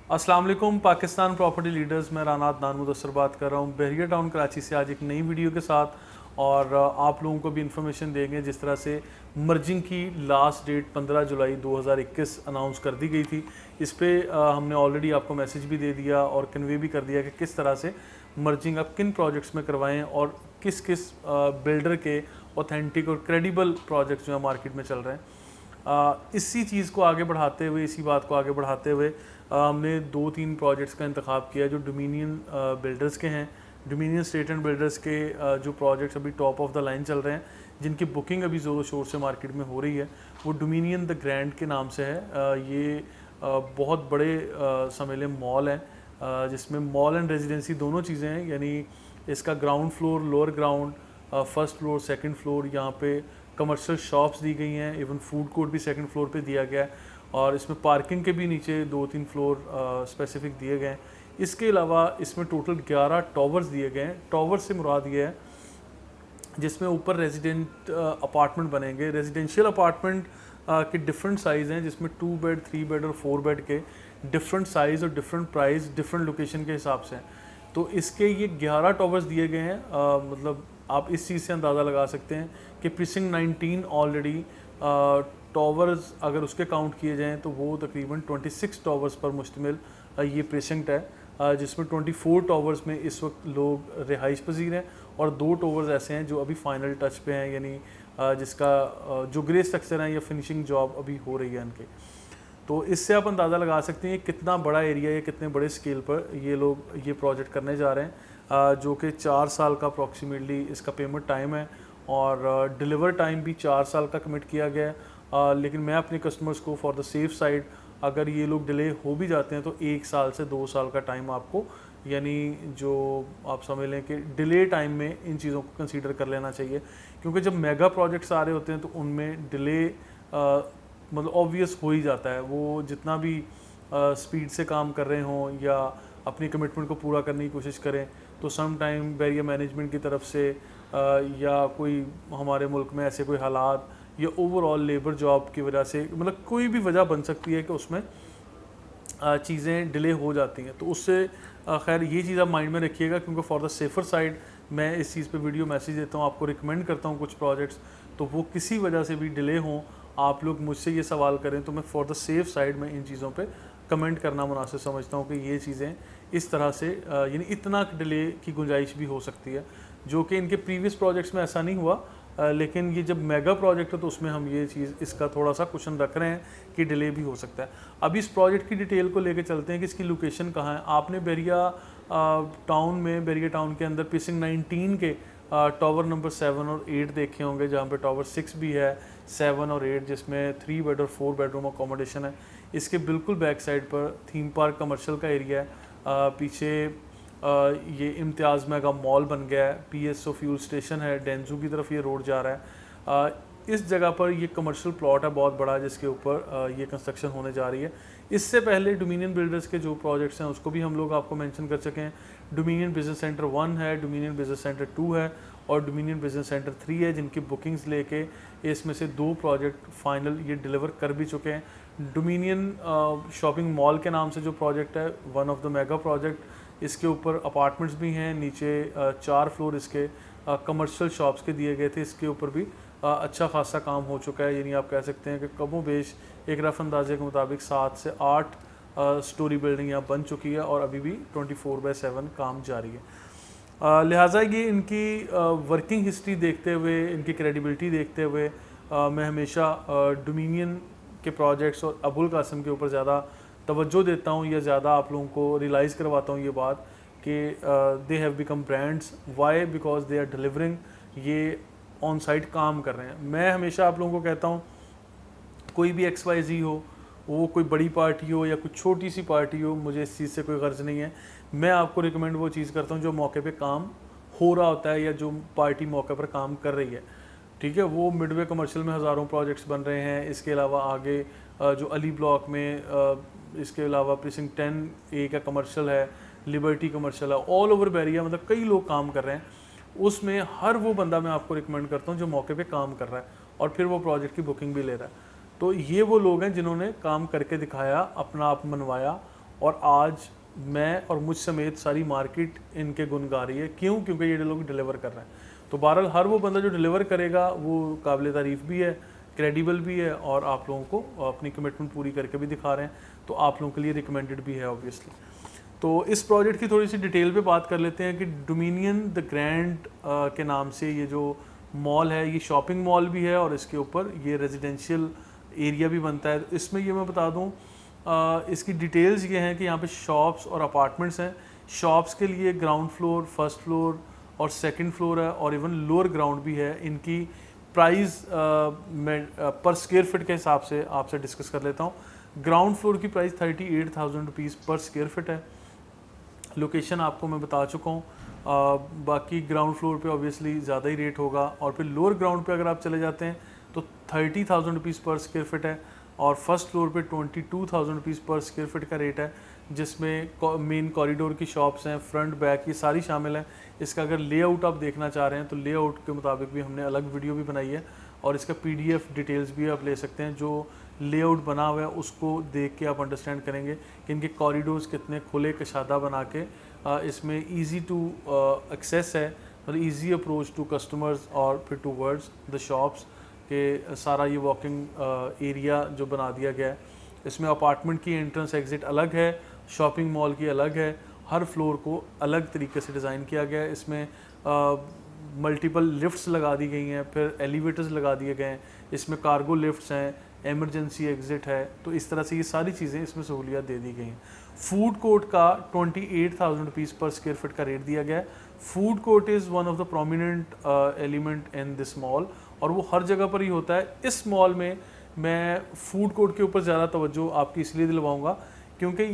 अस्सलाम वालेकुम Pakistan property leaders, मैं राना अदनान मुदस्सर बात कर रहा हूँ बहरिया टाउन कराची से आज एक नई वीडियो के साथ। और आप लोगों को भी इन्फॉर्मेशन देंगे जिस तरह से मर्जिंग की लास्ट डेट 15 जुलाई 2021 अनाउंस कर दी गई थी। इस पे हमने ऑलरेडी आपको मैसेज भी दे दिया और कन्वे भी कर दिया कि किस तरह से मर्जिंग आप किन प्रोजेक्ट्स में करवाएं और किस किस बिल्डर के ऑथेंटिक और क्रेडिबल प्रोजेक्ट्स जो है मार्केट में चल रहे हैं। इसी चीज़ को आगे बढ़ाते हुए, इसी बात को आगे बढ़ाते हुए हमने 2-3 प्रोजेक्ट्स का इंतखाब किया जो डोमिनियन बिल्डर्स के हैं। डोमिनियन स्टेट एंड बिल्डर्स के जो प्रोजेक्ट्स अभी टॉप ऑफ द लाइन चल रहे हैं, जिनकी बुकिंग अभी ज़ोर शोर से मार्केट में हो रही है, वो डोमिनियन द ग्रैंड के नाम से है। ये बहुत बड़े समेले मॉल हैं, जिसमें मॉल एंड रेजिडेंसी दोनों चीज़ें हैं। यानी इसका ground floor, lower ground, first floor, second floor, यहाँ पे कमर्शियल शॉप्स दी गई हैं, इवन फूड कोर्ट भी सेकंड फ्लोर पे दिया गया है। और इसमें पार्किंग के भी नीचे 2-3 फ्लोर स्पेसिफिक दिए गए हैं। इसके अलावा इसमें टोटल 11 टावर्स दिए गए हैं। टावर से मुराद ये है जिसमें ऊपर रेजिडेंट अपार्टमेंट बनेंगे। रेजिडेंशियल अपार्टमेंट के डिफरेंट साइज़ हैं, जिसमें 2 बेड, 3 बेड और 4 बेड के डिफरेंट साइज़ और डिफरेंट प्राइस डिफरेंट लोकेशन के हिसाब से हैं। तो इसके ये 11 टावर्स दिए गए हैं। मतलब आप इस चीज़ से अंदाज़ा लगा सकते हैं कि प्रीसिंक्ट 19 ऑलरेडी टावर्स अगर उसके काउंट किए जाएँ तो वो तकरीबन 26 टावर्स पर मुश्तमिल ये प्रीसिंक्ट है, जिसमें 24 टावर्स में इस वक्त लोग रिहाइश पजीर हैं और 2 टावर्स ऐसे हैं जो अभी फाइनल टच पे हैं, यानी जिसका जो ग्रे स्ट्रक्चर है या फिनिशिंग जॉब अभी हो रही है इनके। तो इससे आप अंदाज़ा लगा सकते हैं कितना बड़ा एरिया है, कितने बड़े स्केल पर ये लोग ये प्रोजेक्ट करने जा रहे हैं, जो कि 4 साल का अप्रॉक्सीमेटली इसका पेमेंट टाइम है और डिलीवर टाइम भी 4 साल का कमिट किया गया है। लेकिन मैं अपने कस्टमर्स को फॉर द सेफ साइड, अगर ये लोग डिले हो भी जाते हैं तो 1 साल से 2 साल का टाइम आपको, यानी जो आप समझ लें कि डिले टाइम में इन चीज़ों को कंसीडर कर लेना चाहिए। क्योंकि जब मेगा प्रोजेक्ट्स आ रहे होते हैं तो उनमें डिले मतलब ऑब्वियस हो ही जाता है। वो जितना भी स्पीड से काम कर रहे हों या अपनी कमिटमेंट को पूरा करने की कोशिश करें, तो सम टाइम बैरियर मैनेजमेंट की तरफ से या कोई हमारे मुल्क में ऐसे कोई हालात या ओवरऑल लेबर जॉब की वजह से, मतलब कोई भी वजह बन सकती है कि उसमें चीज़ें डिले हो जाती हैं। तो उससे खैर ये चीज़ आप माइंड में रखिएगा, क्योंकि फॉर द सेफर साइड मैं इस चीज़ पे वीडियो मैसेज देता हूँ, आपको रिकमेंड करता हूँ कुछ प्रोजेक्ट्स, तो वो किसी वजह से भी डिले हों, आप लोग मुझसे ये सवाल करें तो मैं फॉर द सेफ साइड में इन चीज़ों पे कमेंट करना मुनासिब समझता हूँ कि ये चीज़ें इस तरह से यानी इतना डिले की गुंजाइश भी हो सकती है, जो कि इनके प्रीवियस प्रोजेक्ट्स में ऐसा नहीं हुआ। लेकिन ये जब मेगा प्रोजेक्ट है तो उसमें हम ये चीज़ इसका थोड़ा सा क्वेश्चन रख रहे हैं कि डिले भी हो सकता है। अब इस प्रोजेक्ट की डिटेल को लेकर चलते हैं कि इसकी लोकेशन कहाँ है। आपने बहरिया टाउन में, बहरिया टाउन के अंदर प्रीसिंक्ट 19 के टावर नंबर 7 और 8 देखे होंगे, जहाँ पे टावर 6 भी है, 7 और 8, जिसमें 3 बेड और 4 बेडरूम अकोमोडेशन है। इसके बिल्कुल बैक साइड पर थीम पार्क कमर्शियल का एरिया है। पीछे ये इम्तियाज़ मेगा मॉल बन गया है, पीएसओ फ्यूल स्टेशन है, डेंजू की तरफ ये रोड जा रहा है। इस जगह पर ये कमर्शियल प्लॉट है बहुत बड़ा, जिसके ऊपर ये कंस्ट्रक्शन होने जा रही है। इससे पहले डोमिनियन बिल्डर्स के जो प्रोजेक्ट्स हैं उसको भी हम लोग आपको मेंशन कर सकें। डोमिनियन बिजनेस सेंटर 1 है, डोमिनियन बिजनेस सेंटर 2 है और डोमिनियन बिजनेस सेंटर 3 है, जिनकी बुकिंग्स लेके इसमें से 2 प्रोजेक्ट फाइनल ये डिलीवर कर भी चुके हैं। डोमिनियन शॉपिंग मॉल के नाम से जो प्रोजेक्ट है, one of the mega project, इसके ऊपर अपार्टमेंट्स भी हैं, नीचे 4 फ्लोर इसके कमर्शियल शॉप्स के दिए गए थे। इसके ऊपर भी अच्छा खासा काम हो चुका है, यानी आप कह सकते हैं कि कमो बेश एक रफ अंदाजे के मुताबिक 7 से 8 स्टोरी बिल्डिंग यहाँ बन चुकी है और अभी भी 24/7 काम जारी है। लिहाजा ये इनकी वर्किंग हिस्ट्री देखते हुए, इनकी क्रेडिबिलिटी देखते हुए मैं हमेशा डोमिनियन के प्रोजेक्ट्स और अबुल कासिम के ऊपर ज़्यादा तवज्जो देता हूँ या ज़्यादा आप लोगों को रियलाइज़ करवाता हूँ ये बात कि they have become brands. Why? Because they are delivering, ये ऑन साइट काम कर रहे हैं। मैं हमेशा आप लोगों को कहता हूँ, कोई भी XYZ हो, वो कोई बड़ी पार्टी हो या कोई छोटी सी पार्टी हो, मुझे इस चीज़ से कोई गर्ज नहीं है। मैं आपको रिकमेंड वो चीज़ करता हूँ जो मौके पे काम हो रहा होता है या जो पार्टी मौके पर काम कर रही है। ठीक है, वो मिडवे कमर्शियल में हज़ारों प्रोजेक्ट्स बन रहे हैं। इसके अलावा आगे जो अली ब्लॉक में, इसके अलावा प्रीसिंक्ट 10A का कमर्शियल है, लिबर्टी कमर्शियल है, ऑल ओवर बैरिया, मतलब कई लोग काम कर रहे हैं। उसमें हर वो बंदा मैं आपको रिकमेंड करता हूँ जो मौके पे काम कर रहा है और फिर वो प्रोजेक्ट की बुकिंग भी ले रहा है। तो ये वो लोग हैं जिन्होंने काम करके दिखाया, अपना आप मनवाया और आज मैं और मुझ समेत सारी मार्केट इनके गुण गा रही है। क्यों? क्योंकि ये लोग डिलीवर कर रहे हैं। तो बहरहाल हर वो बंदा जो डिलीवर करेगा वो काबिल तारीफ़ भी है, क्रेडिबल भी है और आप लोगों को अपनी कमिटमेंट पूरी करके भी दिखा रहे हैं, तो आप लोगों के लिए रिकमेंडेड भी है ऑब्वियसली। तो इस प्रोजेक्ट की थोड़ी सी डिटेल पे बात कर लेते हैं कि डोमिनियन द ग्रैंड के नाम से ये जो मॉल है ये शॉपिंग मॉल भी है और इसके ऊपर ये रेजिडेंशियल एरिया भी बनता है। इसमें ये मैं बता दूं इसकी डिटेल्स ये हैं कि यहाँ पे शॉप्स और अपार्टमेंट्स हैं। शॉप्स के लिए ग्राउंड फ्लोर, फर्स्ट फ्लोर और सेकंड फ्लोर है और इवन लोअर ग्राउंड भी है। इनकी प्राइस पर स्क्वायर फीट के हिसाब से आपसे डिस्कस कर लेता हूँ। ग्राउंड फ्लोर की प्राइस 38,000 रुपीज़ पर स्क्वायर फीट है। लोकेशन आपको मैं बता चुका हूँ। बाकी ग्राउंड फ्लोर पे ऑब्वियसली ज़्यादा ही रेट होगा और फिर लोअर ग्राउंड पे अगर आप चले जाते हैं तो 30,000 रुपीज़ पर स्क्वायर फीट है और फर्स्ट फ्लोर पे 22,000 रुपीज़ पर स्क्वायर फीट का रेट है, जिसमें मेन कॉरिडोर की शॉप्स हैं, फ्रंट बैक ये सारी शामिल हैं। इसका अगर लेआउट आप देखना चाह रहे हैं तो लेआउट के मुताबिक भी हमने अलग वीडियो भी बनाई है और इसका PDF डिटेल्स भी आप ले सकते हैं। जो लेआउट बना हुआ है उसको देख के आप अंडरस्टैंड करेंगे कि इनके कॉरिडोर्स कितने खुले कशादा बना के इसमें ईज़ी टू एक्सेस है, मतलब ईज़ी अप्रोच टू कस्टमर्स और फिर टूवर्ड्स द शॉप्स के सारा ये वॉकिंग एरिया जो बना दिया गया है। इसमें अपार्टमेंट की एंट्रेंस एग्ज़िट अलग है, शॉपिंग मॉल की अलग है, हर फ्लोर को अलग तरीके से डिज़ाइन किया गया है। इसमें मल्टीपल लिफ्ट्स लगा दी गई हैं, फिर एलिवेटर्स लगा दिए गए हैं, इसमें कार्गो लिफ्ट्स हैं, इमरजेंसी एग्ज़िट है। तो इस तरह से ये सारी चीज़ें इसमें सहूलियत दे दी गई हैं। फूड कोर्ट का 28,000 रुपीज़ पर स्क्वायर फीट का रेट दिया गया है। Food court is one of the prominent element in this mall और वो हर जगह पर ही होता है। इस मॉल में मैं फूड कोर्ट के ऊपर ज़्यादा तवज्जो आपकी इसलिए दिलवाऊंगा क्योंकि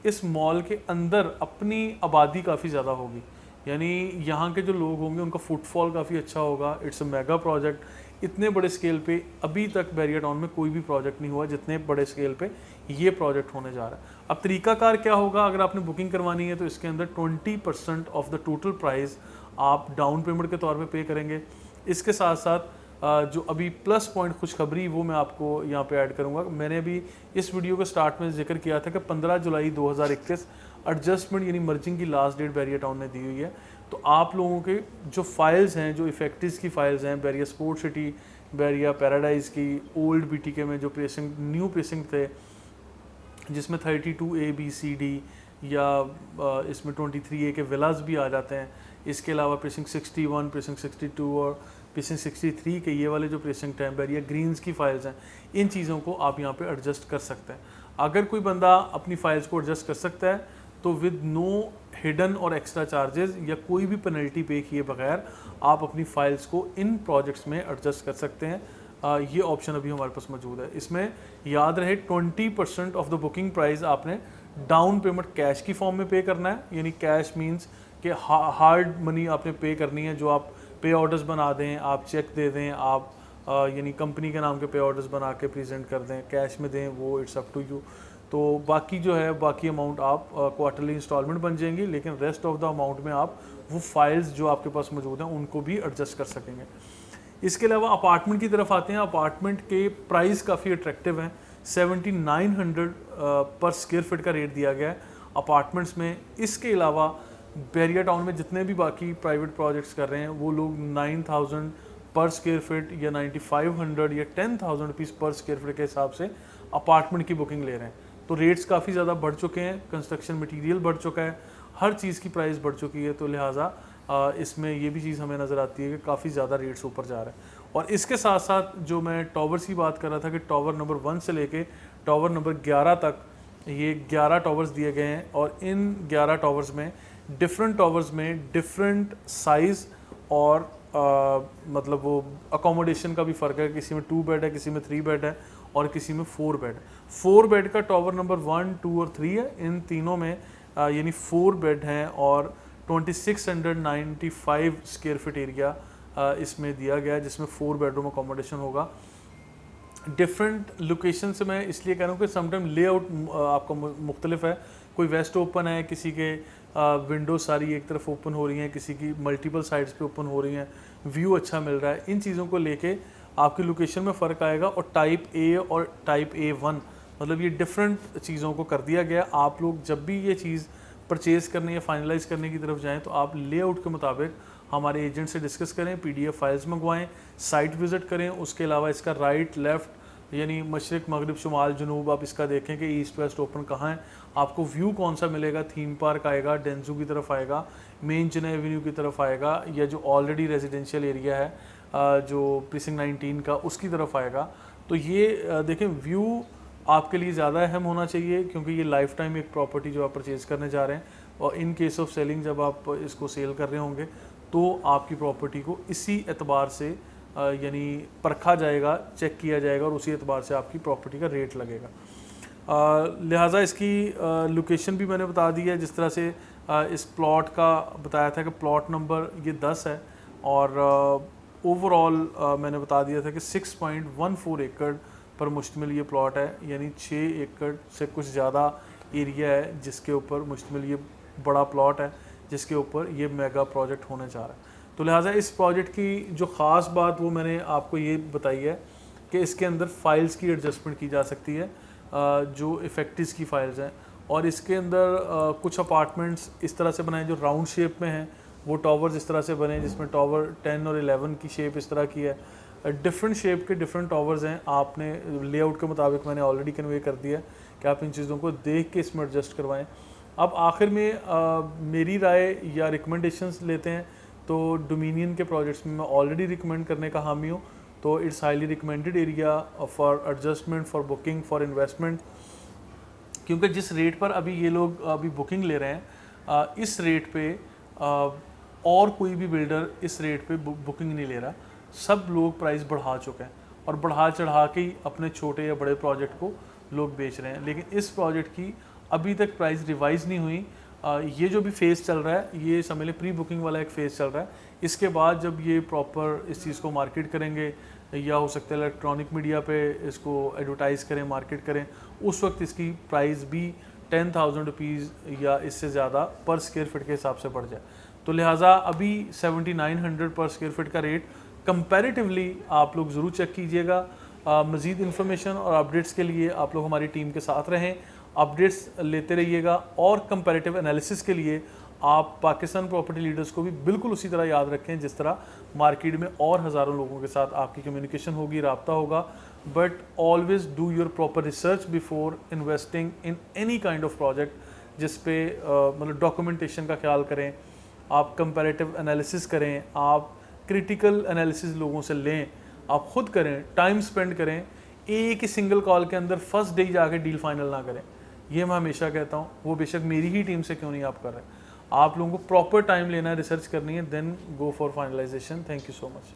इस मॉल के अंदर अपनी आबादी काफ़ी ज़्यादा होगी, यानी यहाँ के जो लोग होंगे उनका फुटफॉल काफ़ी अच्छा होगा। It's a mega project. इतने बड़े स्केल पे अभी तक बैरिया टाउन में कोई भी प्रोजेक्ट नहीं हुआ जितने बड़े स्केल पे ये प्रोजेक्ट होने जा रहा है। अब तरीकाकार क्या होगा, अगर आपने बुकिंग करवानी है तो इसके अंदर 20% ऑफ द टोटल प्राइस आप डाउन पेमेंट के तौर पे पे करेंगे। इसके साथ साथ जो अभी प्लस पॉइंट खुशखबरी वो मैं आपको यहाँ पे ऐड करूँगा। मैंने अभी इस वीडियो के स्टार्ट में जिक्र किया था कि 15 जुलाई 2021 एडजस्टमेंट यानी मर्जिंग की लास्ट डेट बैरिया टाउन ने दी हुई है। तो आप लोगों के जो फाइल्स हैं, जो इफेक्टिव्स की फाइल्स हैं, Bairiya sport city, Bairiya paradise की, ओल्ड BTK में जो प्रेसिंग न्यू प्रेसिंग थे जिसमें 32A B C D या इसमें 23A के विलास भी आ जाते हैं। इसके अलावा प्रेसिंग 61, प्रेसिंग 62 और प्रेसिंग 63 के ये वाले जो प्रेसिंग हैं बैरिया ग्रीन्स की फाइल्स हैं, इन चीज़ों को आप यहाँ पे एडजस्ट कर सकते हैं। अगर कोई बंदा अपनी फाइल्स को एडजस्ट कर सकता है तो विद नो हिडन और एक्स्ट्रा चार्जेस या कोई भी पेनल्टी पे किए बगैर आप अपनी फाइल्स को इन प्रोजेक्ट्स में एडजस्ट कर सकते हैं। ये ऑप्शन अभी हमारे पास मौजूद है। इसमें याद रहे 20% ऑफ द बुकिंग प्राइस आपने डाउन पेमेंट कैश की फॉर्म में पे करना है, यानी कैश मींस कि हार्ड मनी आपने पे करनी है। जो आप पे ऑर्डर्स बना दें, आप चेक दे दें, आप यानी कंपनी के नाम के पे ऑर्डर्स बना के प्रेजेंट कर दें, कैश में दें, वो इट्स अप टू यू। तो बाकी जो है बाकी अमाउंट आप क्वार्टरली इंस्टॉलमेंट बन जाएंगी, लेकिन रेस्ट ऑफ द अमाउंट में आप वो फाइल्स जो आपके पास मौजूद हैं उनको भी एडजस्ट कर सकेंगे। इसके अलावा अपार्टमेंट की तरफ आते हैं। अपार्टमेंट के प्राइस काफ़ी अट्रैक्टिव हैं। 7,900 पर स्क्वायर फीट का रेट दिया गया है अपार्टमेंट्स में। इसके अलावा बैरिया टाउन में जितने भी बाकी प्राइवेट प्रोजेक्ट्स कर रहे हैं वो लोग 9,000 पर स्क्वायर फीट या 9,500 या 10,000 रुपीज़ पर स्क्वायर फीट के हिसाब से अपार्टमेंट की बुकिंग ले रहे हैं। तो रेट्स काफ़ी ज़्यादा बढ़ चुके हैं, कंस्ट्रक्शन मटेरियल बढ़ चुका है, हर चीज़ की प्राइस बढ़ चुकी है। तो लिहाजा इसमें ये भी चीज़ हमें नज़र आती है कि काफ़ी ज़्यादा रेट्स ऊपर जा रहे हैं। और इसके साथ साथ जो मैं टॉवर्स की बात कर रहा था कि टावर नंबर 1 से लेके टावर नंबर 11 तक ये 11 टावर्स दिए गए हैं और इन 11 टावर्स में डिफरेंट साइज़ और मतलब वो अकोमोडेशन का भी फ़र्क है। किसी में 2 बेड है, किसी में 3 बेड है और किसी में 4 बेड है। 4 बेड का टावर नंबर 1, 2 और 3 है। इन तीनों में यानी 4 बेड हैं और 2695 स्क्वायर फीट एरिया इसमें दिया गया है, जिसमें 4 बेडरूम अकोमोडेशन होगा। डिफरेंट लोकेशन से मैं इसलिए कह रहा हूँ कि समटाइम लेआउट आपका मुख्तलिफ है। कोई वेस्ट ओपन है, किसी के विंडो सारी एक तरफ ओपन हो रही हैं, किसी की मल्टीपल साइड्स पे ओपन हो रही हैं, व्यू अच्छा मिल रहा है। इन चीज़ों को लेके आपकी लोकेशन में फ़र्क आएगा। और टाइप A और टाइप A1 मतलब ये डिफरेंट चीज़ों को कर दिया गया। आप लोग जब भी ये चीज़ परचेज़ करने या फाइनलाइज करने की तरफ जाएं तो आप लेआउट के मुताबिक हमारे एजेंट से डिस्कस करें, PDF फाइल्स मंगवाएं, साइट विज़िट करें। उसके अलावा इसका राइट लेफ़्ट यानी मशरिक़ मगरिब शुमाल जनूब आप इसका देखें कि ईस्ट वेस्ट ओपन कहाँ है, आपको व्यू कौन सा मिलेगा, थीम पार्क आएगा, डेंजू की तरफ आएगा, मेन चेन्नई एवेन्यू की तरफ आएगा, या जो ऑलरेडी रेजिडेंशियल एरिया है जो प्रीसिंक्ट 19 का उसकी तरफ आएगा। तो ये देखें व्यू आपके लिए ज़्यादा अहम होना चाहिए क्योंकि ये लाइफ टाइम एक प्रॉपर्टी जो आप परचेज़ करने जा रहे हैं, और इन केस ऑफ सेलिंग जब आप इसको सेल कर रहे होंगे तो आपकी प्रॉपर्टी को इसी एतबार से यानी परखा जाएगा, चेक किया जाएगा और उसी एतबार से आपकी प्रॉपर्टी का रेट लगेगा। लिहाजा इसकी लोकेशन भी मैंने बता दी है। जिस तरह से इस प्लॉट का बताया था कि प्लॉट नंबर ये 10 है और ओवरऑल मैंने बता दिया था कि 6.14 एकड़ पर मुश्तमिल ये प्लॉट है, यानी 6 एकड़ से कुछ ज़्यादा एरिया है जिसके ऊपर मुश्तमिल ये बड़ा प्लॉट है जिसके ऊपर ये मेगा प्रोजेक्ट होने जा रहा है। तो लिहाजा इस प्रोजेक्ट की जो ख़ास बात वो मैंने आपको ये बताई है कि इसके अंदर फ़ाइल्स की एडजस्टमेंट की जा सकती है, जो इफेक्टिव्स की फ़ाइल्स हैं, और इसके अंदर कुछ अपार्टमेंट्स इस तरह से बनाए जो राउंड शेप में हैं, वो टावर्स इस तरह से बने जिसमें टावर 10 और 11 की शेप इस तरह की है। डिफरेंट शेप के डिफरेंट टावर्स हैं। आपने लेआउट के मुताबिक मैंने ऑलरेडी कन्वे कर दिया है कि आप इन चीज़ों को देख के इसमें एडजस्ट करवाएं। अब आखिर में मेरी राय या रिकमेंडेशंस लेते हैं तो डोमिनियन के प्रोजेक्ट्स में मैं ऑलरेडी रिकमेंड करने का हामी हूँ। तो it's highly recommended area for adjustment, for booking, for investment, क्योंकि जिस रेट पर अभी ये लोग अभी बुकिंग ले रहे हैं इस रेट पे और कोई भी बिल्डर इस रेट पे बुकिंग नहीं ले रहा। सब लोग प्राइस बढ़ा चुके हैं और बढ़ा चढ़ा के ही अपने छोटे या बड़े प्रोजेक्ट को लोग बेच रहे हैं, लेकिन इस प्रोजेक्ट की अभी तक प्राइस रिवाइज़ नहीं हुई। ये जो भी फेज़ चल रहा है ये समझ लें प्री बुकिंग वाला एक फ़ेज़ चल रहा है। इसके बाद जब ये प्रॉपर इस चीज़ को मार्केट करेंगे या हो सकता है इलेक्ट्रॉनिक मीडिया पे इसको एडवर्टाइज़ करें, मार्केट करें, उस वक्त इसकी प्राइस भी 10,000 रुपीज़ या इससे ज़्यादा पर स्क्वायर फीट के हिसाब से बढ़ जाए। तो लिहाजा अभी 7,900 पर स्क्वायर फीट का रेट कंपैरेटिवली आप लोग ज़रूर चेक कीजिएगा। मज़ीद इन्फॉर्मेशन और अपडेट्स के लिए आप लोग हमारी टीम के साथ रहें, अपडेट्स लेते रहिएगा, और कंपैरेटिव एनालिसिस के लिए आप पाकिस्तान प्रॉपर्टी लीडर्स को भी बिल्कुल उसी तरह याद रखें जिस तरह मार्केट में और हज़ारों लोगों के साथ आपकी कम्युनिकेशन होगी, राब्ता होगा। But always do your proper research before investing in any kind of project, जिस पे मतलब डॉक्यूमेंटेशन का ख्याल करें, आप कंपैरेटिव एनालिसिस करें, आप क्रिटिकल एनालिसिस लोगों से लें, आप खुद करें, टाइम स्पेंड करें। एक ही सिंगल कॉल के अंदर फर्स्ट डे जाके डील फाइनल ना करें। ये मैं हमेशा कहता हूँ, वो बेशक मेरी ही टीम से क्यों नहीं आप कर रहे हैं। आप लोगों को प्रॉपर टाइम लेना है, रिसर्च करनी है, then go for finalisation. Thank you so much.